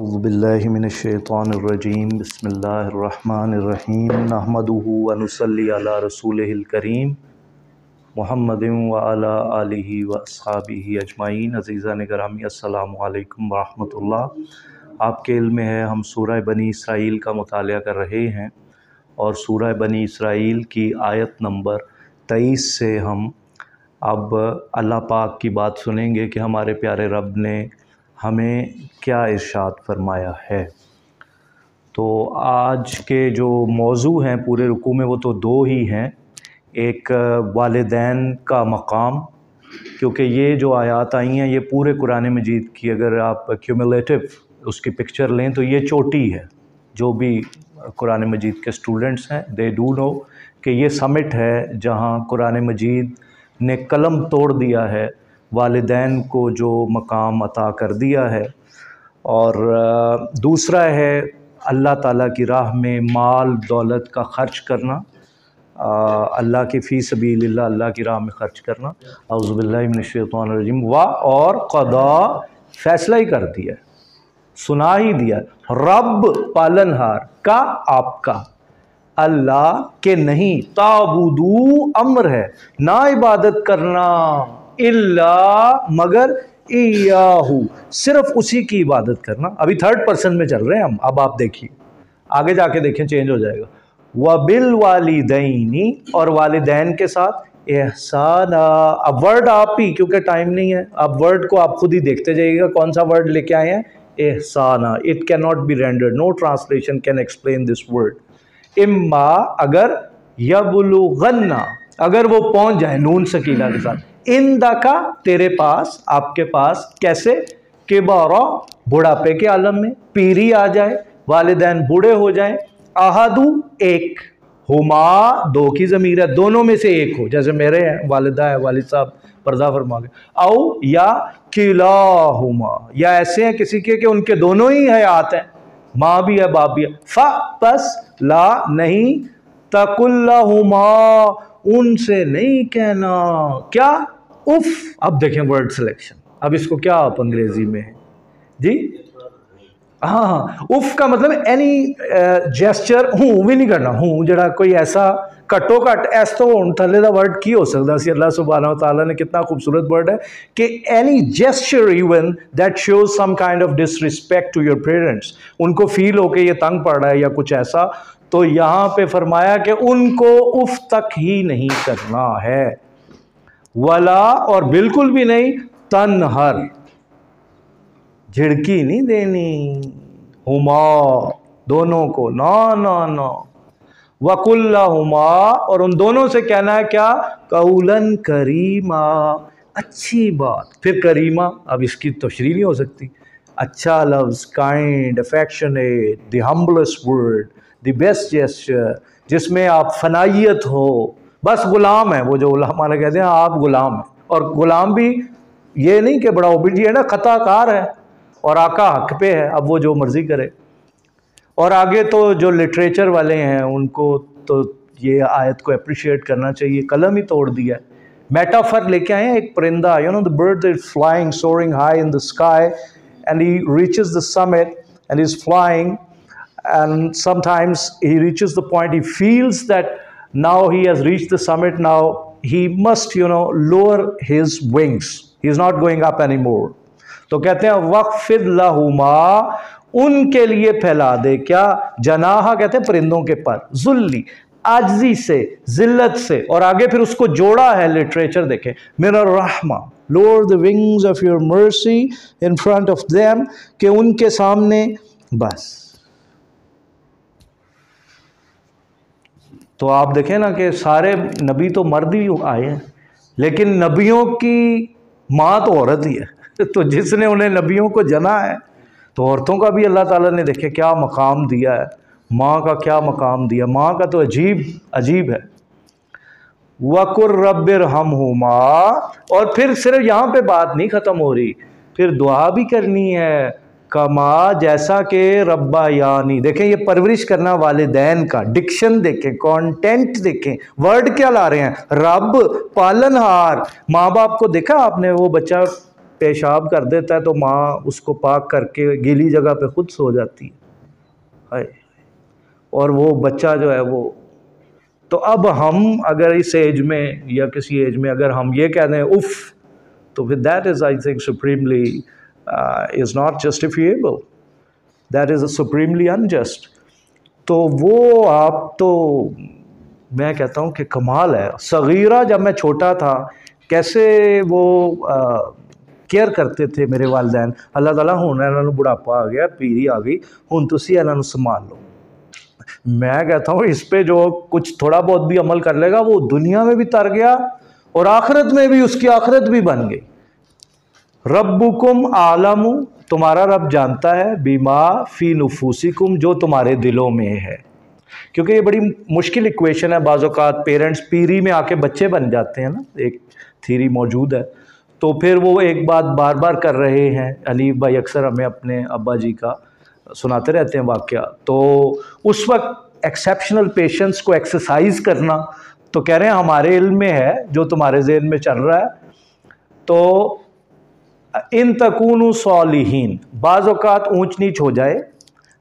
औज़ुबिल्लाहि मिनश्शैतानिर्रजीम बिस्मिल्लाहिर्रहमानिर्रहीम नहमदुहु व नुसल्ली अला रसूलिहिल करीम मुहम्मदिन व अला आलिहि व अस्हाबिहि अजमाइन। अज़ीज़ान गिरामी अस्सलामु अलैकुम व रहमतुल्लाह। आपके इल्म में है हम सूरह बनी इसराइल का मुतालिया कर रहे हैं और सूरह बनी इसराइल की आयत नंबर 23 से हम अब अल्लाह पाक की बात सुनेंगे कि हमारे प्यारे रब ने हमें क्या इरशाद फरमाया है। तो आज के जो मौजू हैं पूरे रुकू में वो तो दो ही हैं। एक वालिदैन का मकाम, क्योंकि ये जो आयत आई हैं ये पूरे कुरान मजीद की अगर आप क्यूमुलेटिव उसकी पिक्चर लें तो ये चोटी है। जो भी कुरान मजीद के स्टूडेंट्स हैं दे डू नो कि ये समिट है जहाँ कुरान मजीद ने कलम तोड़ दिया है, वालिदैन को जो मकाम अता कर दिया है। और दूसरा है अल्लाह ताला की राह में माल दौलत का ख़र्च करना, अल्लाह की फ़ी सबीलिल्लाह अल्लाह की राह में ख़र्च करना। औज़ुबिल्लाहि मिनश्शैतानिर्रजीम। और क़दा फ़ैसला ही कर दिया, सुना ही दिया। रब पालनहार का आपका, अल्लाह के नहीं। ताबुदू अम्र है, ना इबादत करना, इल्ला मगर, इयाहू सिर्फ उसी की इबादत करना। अभी थर्ड पर्सन में चल रहे हैं हम। अब आप देखिए आगे जाके देखें चेंज हो जाएगा। वबिल वालिदैनी और वालिदैन के साथ एहसाना। अब वर्ड आप ही, क्योंकि टाइम नहीं है, अब वर्ड को आप खुद ही देखते जाइएगा कौन सा वर्ड लेके आए हैं। एहसाना, it can not be rendered, no translation can explain this word. इम्मा अगर, यबलुगन्ना अगर वो पहुंच जाए, नून सकीना के साथ, इंदा का तेरे पास, आपके पास, कैसे, किबारा बुढ़ापे के आलम में, पीरी आ जाए, वालिदैन बूढ़े हो जाए, अहादू एक, हुमा दो की ज़मीर है, दोनों में से एक हो, जैसे मेरे हैं वालिदा है, वालिद साहब पर्दा फरमा गए। औ या किलाहुमा, या ऐसे हैं किसी के कि उनके दोनों ही हयात हैं, माँ भी है बाप भी है। फ़ा बस, ला नहीं, तकुल्लाहुमा उनसे नहीं कहना, क्या, उफ। अब देखें वर्ड सिलेक्शन, अब इसको क्या आप अंग्रेजी में है जी, हाँ, उफ का मतलब एनी जेस्चर, हूँ भी नहीं करना, हूँ जड़ा कोई ऐसा घट्टो घट ऐस तो होने थले का वर्ड की हो सकता सी। अल्लाह सुब्हानहू व तआला ने कितना खूबसूरत वर्ड है कि any gesture even that shows some kind of disrespect to your parents, उनको फील हो के ये तंग पड़ रहा है या कुछ ऐसा, तो यहाँ पे फरमाया कि उनको उफ तक ही नहीं करना है। वला और बिल्कुल भी नहीं, तनहर झिड़की नहीं देनी, हुमा दोनों को, ना ना ना, वकुल्लाहुमा और उन दोनों से कहना है क्या, कौलन करीमा अच्छी बात। फिर करीमा, अब इसकी तशरीह नहीं हो सकती, अच्छा लफ्ज़, kind, affectionate, the humblest word, the best gesture, जिसमें आप फनाइयत हो। बस गुलाम है वो, जो हमारे कहते हैं आप गुलाम हैं, और गुलाम भी ये नहीं कि बड़ा ओबीडिएंट है, खताकार है और आका हक पे है, अब वो जो मर्जी करे। और आगे तो जो लिटरेचर वाले हैं उनको तो ये आयत को अप्रिशिएट करना चाहिए, कलम ही तोड़ दिया है। मेटाफर लेके आए हैं, एक परिंदा, you know the bird is flying soaring high in the sky and he reaches the summit and is flying and sometimes he reaches the point he feels that now he has reached the summit, now he must lower his wings, he is not going up anymore। तो कहते हैं वक़्फ़िद लहुमा उनके लिए फैला दे, क्या, जनाहा कहते हैं परिंदों के पर, जुल्ली आजजी से, जिल्लत से, और आगे फिर उसको जोड़ा है लिटरेचर देखें, मिनर रहमा, lower the wings of your mercy in front of them, कि उनके सामने बस। तो आप देखें ना कि सारे नबी तो मर्द ही आए हैं, लेकिन नबियों की माँ तो औरत ही है। तो जिसने उन्हें नबियों को जना है, तो औरतों का भी अल्लाह ताला ने देखे क्या मकाम दिया है, माँ का क्या मकाम दिया, माँ का तो अजीब अजीब है। वकुर रब्बिरहमहुमा, और फिर सिर्फ यहाँ पे बात नहीं ख़त्म हो रही, फिर दुआ भी करनी है, कमा जैसा के रब्बा यानी। देखें ये परवरिश करना वालिदैन का, डिक्शन देखें, कंटेंट देखें, वर्ड क्या ला रहे हैं, रब पालनहार। माँ बाप को देखा आपने, वो बच्चा पेशाब कर देता है तो माँ उसको पाक करके गीली जगह पे खुद सो जाती है। हाय, और वो बच्चा जो है वो, तो अब हम अगर इस एज में या किसी एज में अगर हम ये कह दें उफ़, तो फिर that is I think supremely is not justifiable, that is supremely unjust. तो वो आप तो मैं कहता हूँ कि कमाल है। सगीरा जब मैं छोटा था कैसे वो केयर करते थे मेरे वालिदैन, अल्लाह ताला हुण इन्हां नूं बुढ़ापा आ गया, पीरी आ गई, हुण तुसीं इन्हां नूं संभाल लो। मैं कहता हूँ इस पे जो कुछ थोड़ा बहुत भी अमल कर लेगा वो दुनिया में भी तर गया और आखिरत में भी उसकी आखिरत भी बन गई। रब्बुकुम आलमु, तुम्हारा रब जानता है, बीमा फी नुफूसिकुम, जो तुम्हारे दिलों में है। क्योंकि ये बड़ी मुश्किल इक्वेशन है, बाज़ औक़ात पेरेंट्स पीरी में आके बच्चे बन जाते हैं ना, एक थीरी मौजूद है। तो फिर वो एक बात बार बार कर रहे हैं, अलीफ भाई अक्सर हमें अपने अब्बा जी का सुनाते रहते हैं वाक़या, तो उस वक्त एक्सेप्शनल पेशेंस को एक्सरसाइज करना, तो कह रहे हैं हमारे इल्म में है जो तुम्हारे ज़हन में चल रहा है। तो इन तकूनु सालिहीन, बाज़ औक़ात ऊंच नीच हो जाए,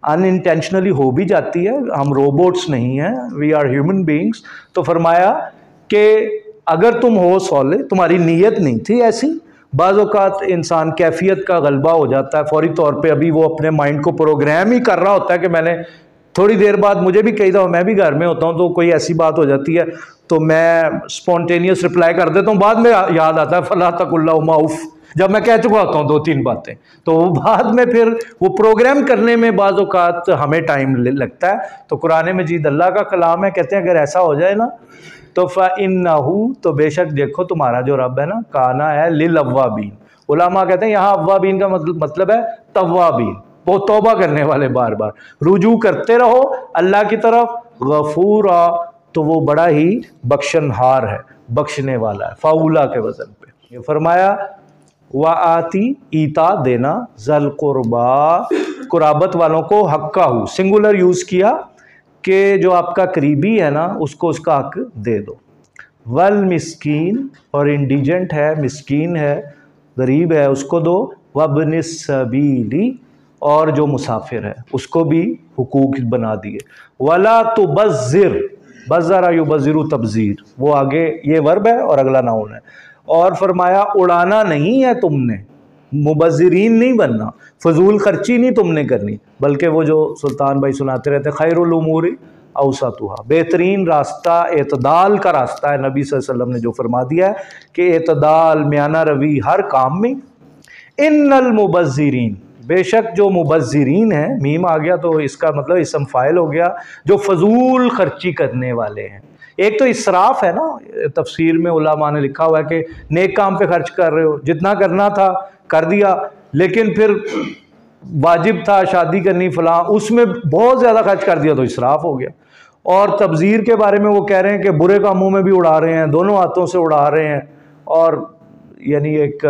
अनइंटेंशनली हो भी जाती है, हम रोबोट्स नहीं हैं, वी आर ह्यूमन बीइंग्स। तो फरमाया कि अगर तुम हो सौले, तुम्हारी नीयत नहीं थी ऐसी, बाज़ औक़ात इंसान कैफियत का गलबा हो जाता है फौरी तौर पे, अभी वो अपने माइंड को प्रोग्राम ही कर रहा होता है कि मैंने थोड़ी देर बाद, मुझे भी कई दफ़ा मैं भी घर में होता हूँ तो कोई ऐसी बात हो जाती है तो मैं स्पॉन्टेनियस रिप्लाई कर देता हूँ, बाद में याद आता है फला तकुल्लाहुमा उफ़, जब मैं कह चुका होता हूँ 2-3 बातें, तो बाद में फिर वो प्रोग्राम करने में बाज़ औक़ात हमें टाइम लगता है। तो कुरान मजीद अल्लाह का कलाम है, कहते हैं अगर ऐसा हो जाए ना तो फ़इन्नहु, तो बेशक देखो तुम्हारा जो रब है ना, काना है लिल अव्वाबीन। उलमा कहते हैं यहाँ अव्वाबीन का मतलब है तव्वाबीन, वो तौबा करने वाले, बार बार रुजू करते रहो अल्लाह की तरफ। गफूरा, तो वो बड़ा ही बख्शनहार है, बख्शने वाला है, फाउला के वजन पे। ये फरमाया वाआती, ईता देना, ज़ल कुर्बा, कुराबत वालों को, हक्का हु सिंगुलर यूज़ किया कि जो आपका करीबी है ना उसको उसका हक दे दो। वल मिस्कीन, और इंडिजेंट है, मिस्कीन है, गरीब है, उसको दो। वब्निस सबीली, और जो मुसाफिर है उसको भी हुकूक बना दिए। वला तुबज़िर, बज़रा युबज़िरु तबज़ीर, वो आगे ये वर्ब है और अगला नाउन है। और फरमाया उड़ाना नहीं है तुमने, मुबज़िरीन नहीं बनना, फजूल खर्ची नहीं तुमने करनी, बल्कि वो जो सुल्तान भाई सुनाते रहते हैं खैरुल उमूरी औसतुहा, बेहतरीन रास्ता एतदाल का रास्ता है। नबी सल्लल्लाहु अलैहि वसल्लम ने जो फरमा दिया है कि एतदाल, म्याना रवी हर काम में। इन्नल मुबज़िरीन, बेशक जो मुबज़िरीन है, मीम आ गया तो इसका मतलब इसम फ़ाइल हो गया, जो फजूल खर्ची करने वाले हैं। एक तो इसराफ है ना, तफसीर में उलमा ने लिखा हुआ है कि नेक काम पे खर्च कर रहे हो, जितना करना था कर दिया, लेकिन फिर वाजिब था शादी करनी फलां, उसमें बहुत ज़्यादा खर्च कर दिया तो इसराफ हो गया। और तबज़ीर के बारे में वो कह रहे हैं कि बुरे कामों में भी उड़ा रहे हैं, दोनों हाथों से उड़ा रहे हैं, और यानी एक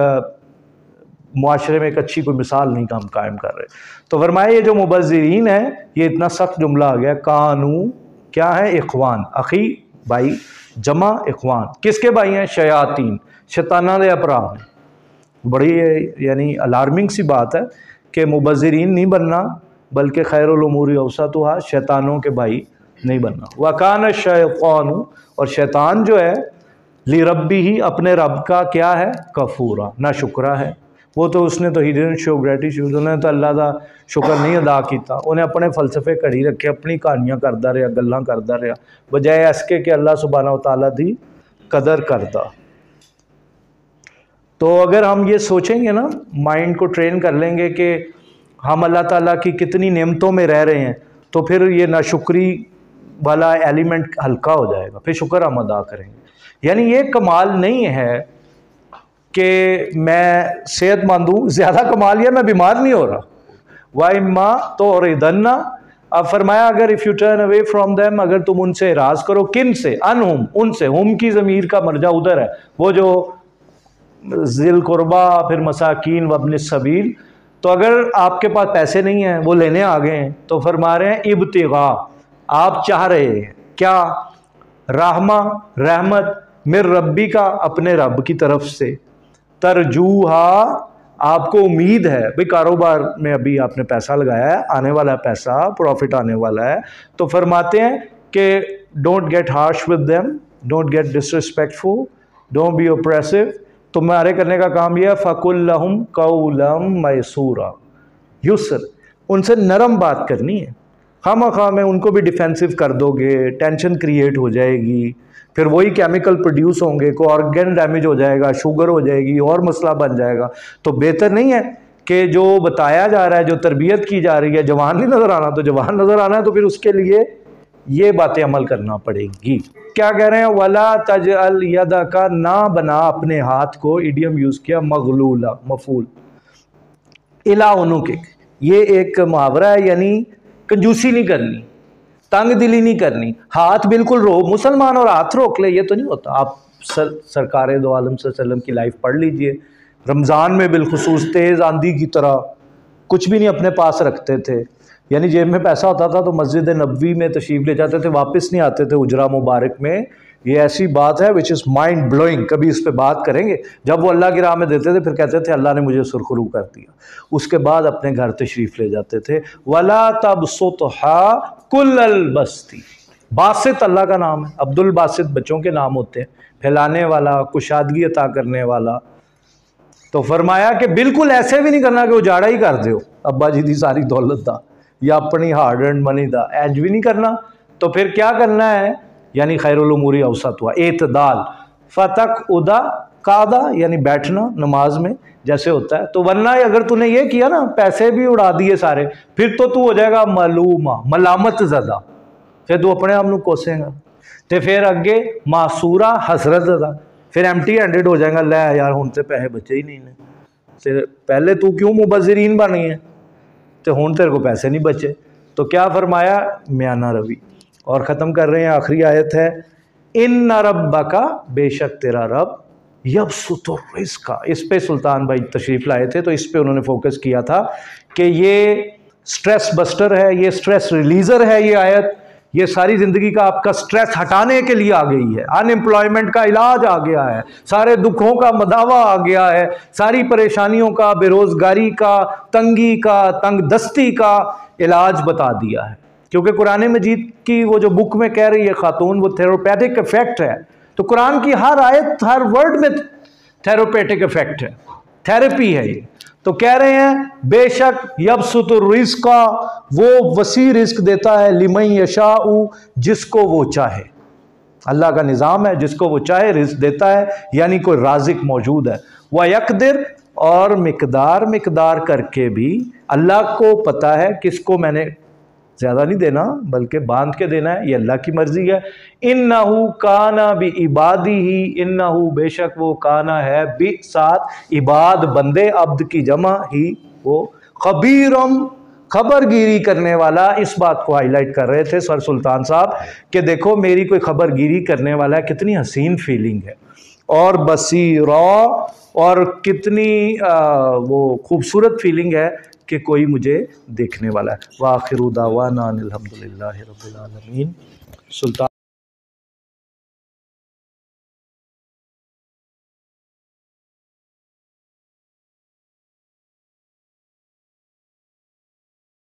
मुआशरे में एक अच्छी कोई मिसाल नहीं काम कायम कर रहे। तो फरमाया ये जो मुबज़िरीन है, ये इतना सख्त जुमला आ गया, कानू क्या है, इख्वान, अखी भाई, जमा इख्वान, किसके भाई हैं, शयातीन, शैताना दे अपराध। बड़ी यानी अलार्मिंग सी बात है कि मुबज़िरीन नहीं बनना, बल्कि खैरुल उमूरी औसतुहा, शैतानों के भाई नहीं बनना। वकान शैतानु, और शैतान जो है ली रब्बी ही, अपने रब का क्या है, कफूरा, ना शुक्रा है। वो तो उसने तो ही डिडंट शो ग्रेटिट्यूड, उन्हें तो अल्लाह का शुक्र नहीं अदा किया, उन्हें अपने फलसफे घड़ी रखे, अपनी कहानियाँ करता रहा, गल्लां करता रहा, बजाय इसके कि अल्लाह सुब्हानहू व तआला दी कदर करता। तो अगर हम ये सोचेंगे ना, माइंड को ट्रेन कर लेंगे कि हम अल्लाह ताला की कितनी नेमतों में रह रहे हैं, तो फिर ये नाशुक्री वाला एलिमेंट हल्का हो जाएगा, फिर शुक्र हम अदा करेंगे। यानी ये कमाल नहीं है कि मैं सेहतमंद हूँ, ज़्यादा कमाल यह मैं बीमार नहीं हो रहा। वाइम्मा तो और इदन्ना, अब फरमाया अगर if U turn away from them, अगर तुम उनसे इराज करो, किन से, अनहुम, उनसे, हुम की ज़मीर का मर्जा उधर है, वो जो ज़िल कुर्बा, फिर मसाकीन वब्न सबील। तो अगर आपके पास पैसे नहीं हैं, वो लेने आ गए हैं, तो फरमा रहे हैं इब्तिगा, आप चाह रहे हैं क्या, रहमा, रहमत, मिर रब्बी का, अपने रब की तरफ से, तरजूहा, आपको उम्मीद है भाई कारोबार में अभी आपने पैसा लगाया है, आने वाला पैसा, प्रॉफिट आने वाला है, तो फरमाते हैं कि don't get harsh with them, don't get disrespectful, don't be oppressive. तुम्हारे करने का काम यह है फ़कुल लहुम कौलम मैसूरा, युसर, उनसे नरम बात करनी है। खामा में उनको भी डिफेंसिव कर दोगे, टेंशन क्रिएट हो जाएगी, फिर वही केमिकल प्रोड्यूस होंगे, कोई ऑर्गन डैमेज हो जाएगा, शुगर हो जाएगी, और मसला बन जाएगा। तो बेहतर नहीं है कि जो बताया जा रहा है, जो तरबियत की जा रही है, जवान नहीं नज़र आना तो जवान नज़र आना है, तो फिर उसके लिए ये बातें अमल करना पड़ेगी। क्या कह रहे हैं, वला तजअल यदका, ना बना अपने हाथ को, इडियम यूज़ किया मगलूला, मफूल, इला उनुके, ये एक मुहावरा है, यानी कंजूसी नहीं करनी, तंग दिली नहीं करनी, हाथ बिल्कुल रोक, मुसलमान और हाथ रोक ले, ये तो नहीं होता। आप सरकार दो आलम सल्लल्लाहु अलैहि वसल्लम की लाइफ पढ़ लीजिए, रमज़ान में बिलखुसूस तेज़ आंधी की तरह कुछ भी नहीं अपने पास रखते थे, यानी जेब में पैसा होता था तो मस्जिद नबवी में तशरीफ़ ले जाते थे, वापस नहीं आते थे उजरा मुबारक में। ये ऐसी बात है विच इज़ माइंड ब्लोइंग, कभी इस पे बात करेंगे। जब वो अल्लाह की राह में देते थे फिर कहते थे अल्लाह ने मुझे सुरखरू कर दिया, उसके बाद अपने घर तशरीफ़ ले जाते थे। वला तबसुतहा कुल्लल बस्ती, बासित अल्लाह का नाम है, अब्दुल बासित बच्चों के नाम होते हैं, फैलाने वाला, कुशादगी अता करने वाला। तो फरमाया कि बिल्कुल ऐसे भी नहीं करना कि उजाड़ा ही कर दो अब्बा जी की सारी दौलत का या अपनी हार्ड अर्न मनी का, एंज भी नहीं करना। तो फिर क्या करना है, यानी खैरुल उमूरी औसत हुआ, एतदाल, फतक उदा कादा, यानी बैठना नमाज में जैसे होता है। तो वरना अगर तूने ये किया ना, पैसे भी उड़ा दिए सारे, फिर तो तू हो जाएगा मलूमा, मलामत ज़दा, फिर तू अपने आप को कोसेगा। तो फिर अगे मासूरा, हसरत ज़दा, फिर एम्प्टी हैंडेड हो जाएगा, लै यार हुण तो पैसे बचे ही नहीं ने, फिर पहले तू क्यों मुबज़िरीन बन गई है, तो हुण तेरे को पैसे नहीं बचे। तो क्या फरमाया म्याना रवि, और ख़त्म कर रहे हैं, आखिरी आयत है, इन्ना रब्बका, बेशक तेरा रब, यबसुतुर रिज़्क़ा। इस पे सुल्तान भाई तशरीफ़ लाए थे तो इस पे उन्होंने फोकस किया था कि ये स्ट्रेस बस्टर है, ये स्ट्रेस रिलीज़र है, ये आयत, ये सारी ज़िंदगी का आपका स्ट्रेस हटाने के लिए आ गई है, अनएम्प्लॉयमेंट का इलाज आ गया है, सारे दुखों का मदावा आ गया है, सारी परेशानियों का, बेरोज़गारी का, तंगी का, तंग दस्ती का इलाज बता दिया है। क्योंकि कुरान मजीद की वो जो बुक में कह रही है खातून, वो थेरोपैथिक इफेक्ट है। तो कुरान की हर आयत, हर वर्ड में थेरोपैथिक इफेक्ट है, थेरेपी है ये। तो कह रहे हैं बेशक यबसुतुर रिज़्क़ा, वो वसी रिस्क देता है, लिमन यशाउ, जिसको वो चाहे। अल्लाह का निज़ाम है, जिसको वो चाहे रिस्क देता है, यानी कोई राज़िक मौजूद है। व यक़दिर, और मिकदार करके भी अल्लाह को पता है किसको मैंने ज़्यादा नहीं देना बल्कि बांध के देना है, ये अल्लाह की मर्ज़ी है। इन्नहु काना बि इबादी ही, इन्नहु बेशक वो काना है, बि साथ इबाद बंदे, अब्द की जमा ही, वो खबीरम, खबरगिरी करने वाला। इस बात को हाईलाइट कर रहे थे सर सुल्तान साहब कि देखो मेरी कोई खबरगिरी करने वाला है, कितनी हसीन फीलिंग है, और बसीरा, और कितनी वो खूबसूरत फीलिंग है कि कोई मुझे देखने वाला है। व आखिरु दावाना अनिल हम्दुलिल्लाहि रब्बिल आलमीन। सुल्तान